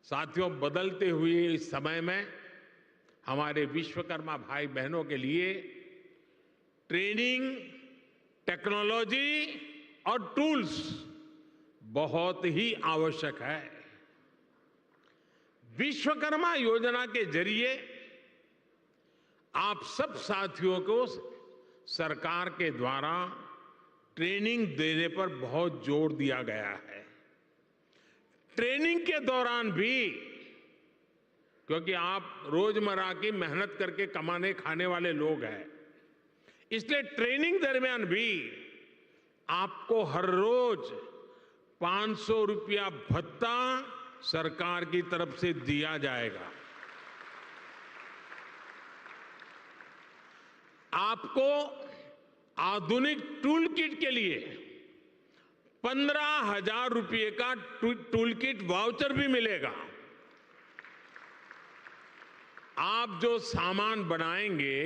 साथियों, बदलते हुए इस समय में हमारे विश्वकर्मा भाई बहनों के लिए ट्रेनिंग, टेक्नोलॉजी और टूल्स बहुत ही आवश्यक है। विश्वकर्मा योजना के जरिए आप सब साथियों को सरकार के द्वारा ट्रेनिंग देने पर बहुत जोर दिया गया है। ट्रेनिंग के दौरान भी, क्योंकि आप रोजमर्रा की मेहनत करके कमाने खाने वाले लोग हैं, इसलिए ट्रेनिंग दरमियान भी आपको हर रोज 500 रुपया भत्ता सरकार की तरफ से दिया जाएगा। आपको आधुनिक टूल किट के लिए 15,000 रुपये का टूल किट वाउचर भी मिलेगा। आप जो सामान बनाएंगे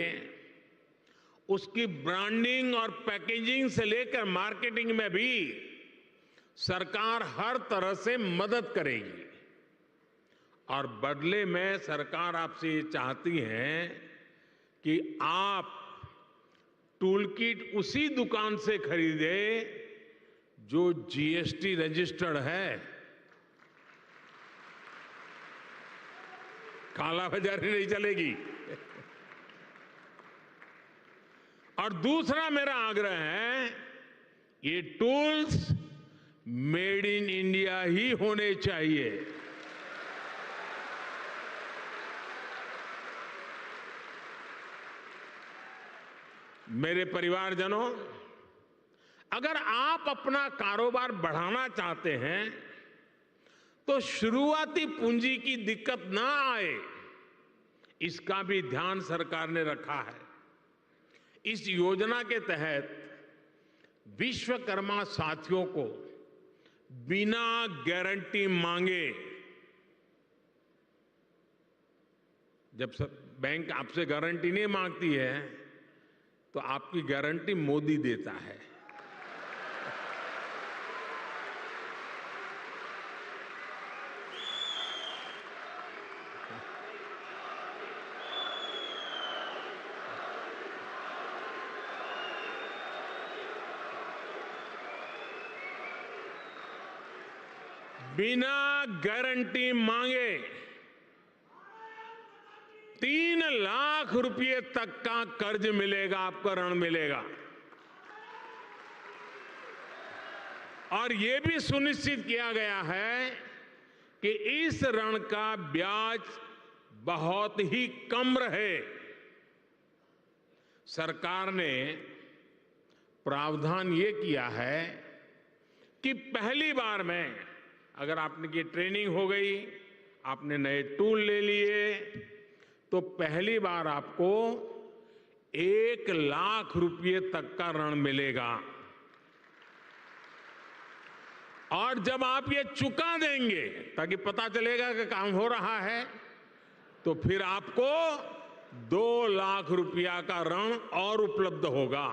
उसकी ब्रांडिंग और पैकेजिंग से लेकर मार्केटिंग में भी सरकार हर तरह से मदद करेगी। और बदले में सरकार आपसे ये चाहती है कि आप टूल किट उसी दुकान से खरीदे जो जीएसटी रजिस्टर्ड है। कालाबाजारी नहीं चलेगी। और दूसरा मेरा आग्रह है, ये टूल्स मेड इन इंडिया ही होने चाहिए। मेरे परिवारजनों, अगर आप अपना कारोबार बढ़ाना चाहते हैं तो शुरुआती पूंजी की दिक्कत ना आए, इसका भी ध्यान सरकार ने रखा है। इस योजना के तहत विश्वकर्मा साथियों को बिना गारंटी मांगे, जब बैंक आपसे गारंटी नहीं मांगती है तो आपकी गारंटी मोदी देता है। बिना गारंटी मांगे 3 लाख रुपए तक का कर्ज मिलेगा, आपको ऋण मिलेगा। और यह भी सुनिश्चित किया गया है कि इस ऋण का ब्याज बहुत ही कम रहे। सरकार ने प्रावधान ये किया है कि पहली बार में अगर आपने की ट्रेनिंग हो गई, आपने नए टूल ले लिए, तो पहली बार आपको 1 लाख रुपए तक का ऋण मिलेगा। और जब आप ये चुका देंगे, ताकि पता चलेगा कि काम हो रहा है, तो फिर आपको 2 लाख रुपया का ऋण और उपलब्ध होगा।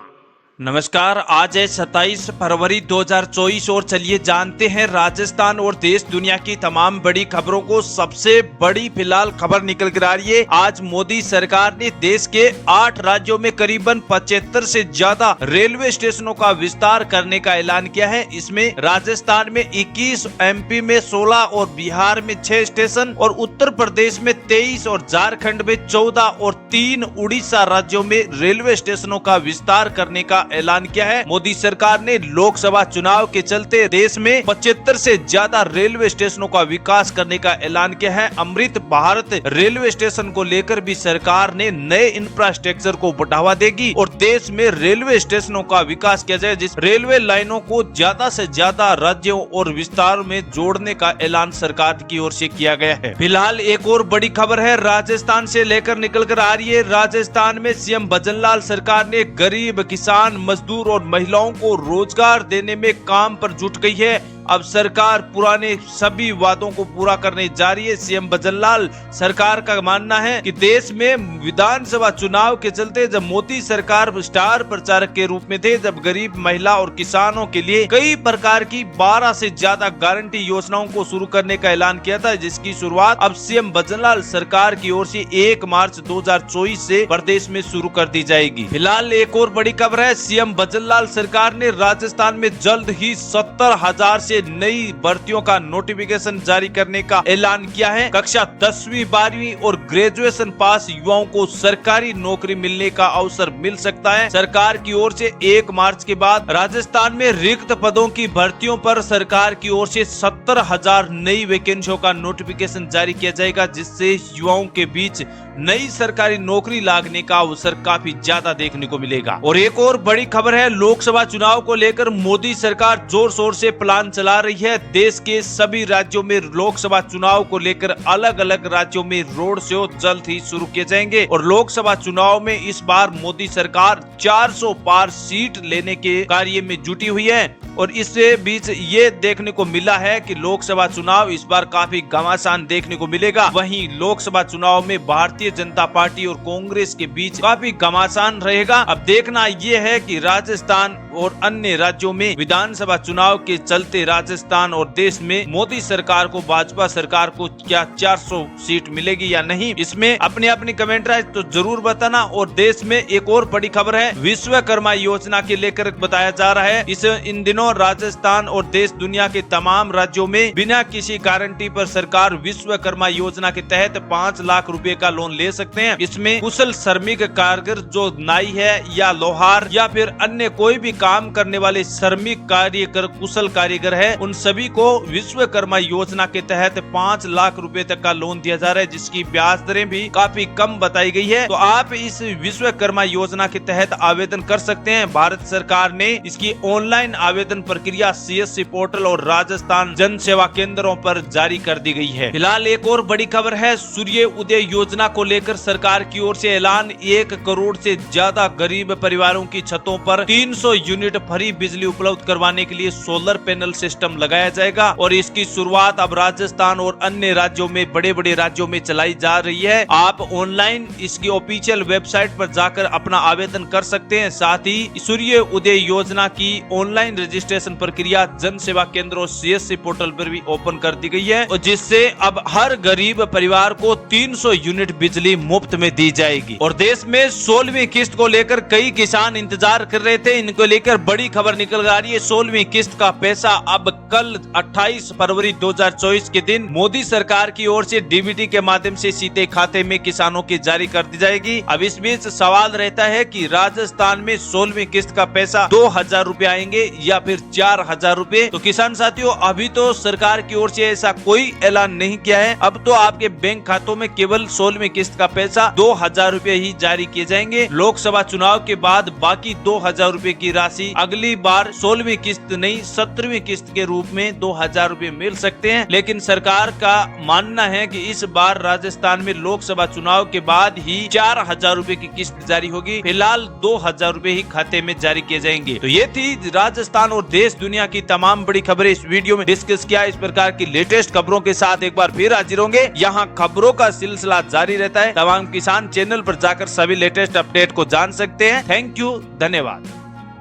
नमस्कार, आज है 27 फरवरी 2024 और चलिए जानते हैं राजस्थान और देश दुनिया की तमाम बड़ी खबरों को। सबसे बड़ी फिलहाल खबर निकल कर आ रही है। आज मोदी सरकार ने देश के 8 राज्यों में करीबन 75 से ज्यादा रेलवे स्टेशनों का विस्तार करने का ऐलान किया है। इसमें राजस्थान में 21, एमपी में 16 और बिहार में 6 स्टेशन और उत्तर प्रदेश में 23 और झारखंड में 14 और 3 उड़ीसा राज्यों में रेलवे स्टेशनों का विस्तार करने का ऐलान किया है। मोदी सरकार ने लोकसभा चुनाव के चलते देश में 75 से ज्यादा रेलवे स्टेशनों का विकास करने का ऐलान किया है। अमृत भारत रेलवे स्टेशन को लेकर भी सरकार ने नए इंफ्रास्ट्रक्चर को बढ़ावा देगी और देश में रेलवे स्टेशनों का विकास किया जाए, जिस रेलवे लाइनों को ज्यादा से ज्यादा राज्यों और विस्तार में जोड़ने का ऐलान सरकार की ओर से किया गया है। फिलहाल एक और बड़ी खबर है, राजस्थान से लेकर निकल कर आ रही है। राजस्थान में सीएम भजनलाल सरकार ने गरीब, किसान, मजदूर और महिलाओं को रोजगार देने में काम पर जुट गई है। अब सरकार पुराने सभी वादों को पूरा करने जा रही है। सीएम भजनलाल सरकार का मानना है कि देश में विधानसभा चुनाव के चलते जब मोदी सरकार स्टार प्रचारक के रूप में थे, जब गरीब महिला और किसानों के लिए कई प्रकार की 12 से ज्यादा गारंटी योजनाओं को शुरू करने का ऐलान किया था, जिसकी शुरुआत अब सीएम भजनलाल सरकार की ओर से 1 मार्च 2024 से प्रदेश में शुरू कर दी जाएगी। फिलहाल एक और बड़ी खबर है, सीएम भजनलाल सरकार ने राजस्थान में जल्द ही 70,000 से नई भर्तियों का नोटिफिकेशन जारी करने का ऐलान किया है। कक्षा 10वीं 12वीं और ग्रेजुएशन पास युवाओं को सरकारी नौकरी मिलने का अवसर मिल सकता है। सरकार की ओर से 1 मार्च के बाद राजस्थान में रिक्त पदों की भर्तियों पर सरकार की ओर से 70,000 नई वैकेंसियों का नोटिफिकेशन जारी किया जाएगा, जिससे युवाओं के बीच नई सरकारी नौकरी लागने का अवसर काफी ज्यादा देखने को मिलेगा। और एक और बड़ी खबर है, लोकसभा चुनाव को लेकर मोदी सरकार जोर शोर से प्लान चला रही है। देश के सभी राज्यों में लोकसभा चुनाव को लेकर अलग अलग राज्यों में रोड शो जल्द ही शुरू किए जाएंगे और लोकसभा चुनाव में इस बार मोदी सरकार 400 पार सीट लेने के कार्य में जुटी हुई है। और इससे बीच ये देखने को मिला है कि लोकसभा चुनाव इस बार काफी घमासान देखने को मिलेगा। वहीं लोकसभा चुनाव में भारतीय जनता पार्टी और कांग्रेस के बीच काफी घमासान रहेगा। अब देखना ये है कि राजस्थान और अन्य राज्यों में विधानसभा चुनाव के चलते राजस्थान और देश में मोदी सरकार को, भाजपा सरकार को क्या 400 सीट मिलेगी या नहीं, इसमें अपनी अपनी कमेंट राय तो जरूर बताना। और देश में एक और बड़ी खबर है, विश्वकर्मा योजना के लेकर बताया जा रहा है। इन दिनों राजस्थान और देश दुनिया के तमाम राज्यों में बिना किसी गारंटी पर सरकार विश्वकर्मा योजना के तहत 5 लाख रुपए का लोन ले सकते हैं। इसमें कुशल श्रमिक कारीगर जो नाई है या लोहार या फिर अन्य कोई भी काम करने वाले श्रमिक कारीगर, कुशल कारीगर है, उन सभी को विश्वकर्मा योजना के तहत 5 लाख रुपए तक का लोन दिया जा रहा है, जिसकी ब्याज दरें भी काफी कम बताई गई है। तो आप इस विश्वकर्मा योजना के तहत आवेदन कर सकते हैं। भारत सरकार ने इसकी ऑनलाइन आवेदन प्रक्रिया CSC पोर्टल और राजस्थान जन सेवा केंद्रों पर जारी कर दी गई है। फिलहाल एक और बड़ी खबर है, सूर्य उदय योजना को लेकर सरकार की ओर से ऐलान। 1 करोड़ से ज्यादा गरीब परिवारों की छतों पर 300 यूनिट फ्री बिजली उपलब्ध करवाने के लिए सोलर पैनल सिस्टम लगाया जाएगा और इसकी शुरुआत अब राजस्थान और अन्य राज्यों में, बड़े बड़े राज्यों में चलाई जा रही है। आप ऑनलाइन इसकी ऑफिशियल वेबसाइट पर जाकर अपना आवेदन कर सकते हैं। साथ ही सूर्य उदय योजना की ऑनलाइन रजिस्ट्रेशन प्रक्रिया जन सेवा केंद्र और CSC पोर्टल पर भी ओपन कर दी गई है और जिससे अब हर गरीब परिवार को 300 यूनिट बिजली मुफ्त में दी जाएगी। और देश में 16वीं किस्त को लेकर कई किसान इंतजार कर रहे थे, इनको लेकर बड़ी खबर निकल आ रही है। 16वीं किस्त का पैसा अब कल 28 फरवरी 2024 के दिन मोदी सरकार की ओर से DBT के माध्यम से सीधे खाते में किसानों की जारी कर दी जाएगी। अब इस बीच सवाल रहता है कि राजस्थान में 16वीं किस्त का पैसा 2,000 रुपए आएंगे या फिर 4,000 रुपए। तो किसान साथियों, अभी तो सरकार की ओर से ऐसा कोई ऐलान नहीं किया है। अब तो आपके बैंक खातों में केवल 16वीं किस्त का पैसा 2,000 रुपए ही जारी किए जाएंगे। लोकसभा चुनाव के बाद बाकी 2,000 रुपए की राशि अगली बार 16वीं किस्त नहीं 17वीं किस्त के रूप में 2,000 रुपए मिल सकते हैं। लेकिन सरकार का मानना है कि इस बार राजस्थान में लोकसभा चुनाव के बाद ही 4,000 रुपए की किस्त जारी होगी। फिलहाल 2,000 रुपए ही खाते में जारी किए जाएंगे। तो ये थी राजस्थान और देश दुनिया की तमाम बड़ी खबरें इस वीडियो में डिस्कस किया। इस प्रकार की लेटेस्ट खबरों के साथ एक बार फिर हाजिर होंगे। यहाँ खबरों का सिलसिला जारी रहता है। तमाम किसान चैनल पर जाकर सभी लेटेस्ट अपडेट को जान सकते हैं। थैंक यू, धन्यवाद।